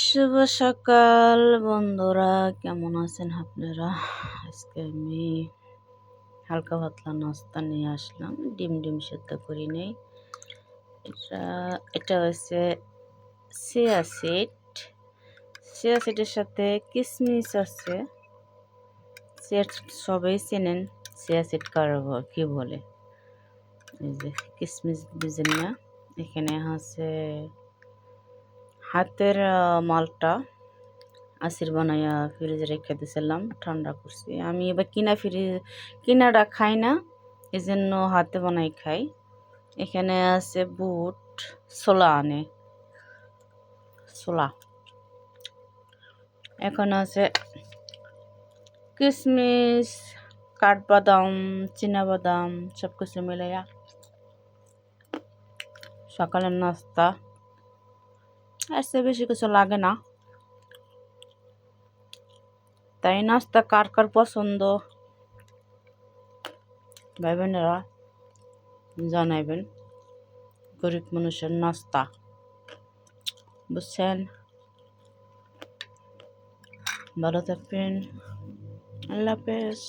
শুভ সকাল বন্ধুরা, কেমন আছেন আপনারা? আজকে আমি হালকা পাতলা নাস্তা নিয়ে আসলাম। ডিম সেদ্ধ করি নেই। এটা এটা হচ্ছে চিয়া সিডের সাথে কিশমিশ আছে। চিয়া সিড সবাই চেনেন, চিয়া সিড কি বলে। এই যে কিশমিশ বুঝেন না, এখানে আছে হাতের মালটা আসির বানাইয়া ফ্রিজে রেখে দিয়েছিলাম, ঠান্ডা করছি। আমি এবার কিনাটা খাই না, এই জন্য হাতে বানাই খাই। এখানে আছে বুট, ছোলা। এখন আছে কিশমিশ, কাঠবাদাম, চীনাবাদাম, সব কিছু মিলাইয়া সকালের নাস্তা। আসতে বেশি কিছু লাগে না, তাই নাস্তা কার কার পছন্দ ভাই বোনেরা জানাইবেন। গরিব মানুষের নাস্তা, বুঝছেন? ভালো থাকবেন, আল্লাহ হাফেজ।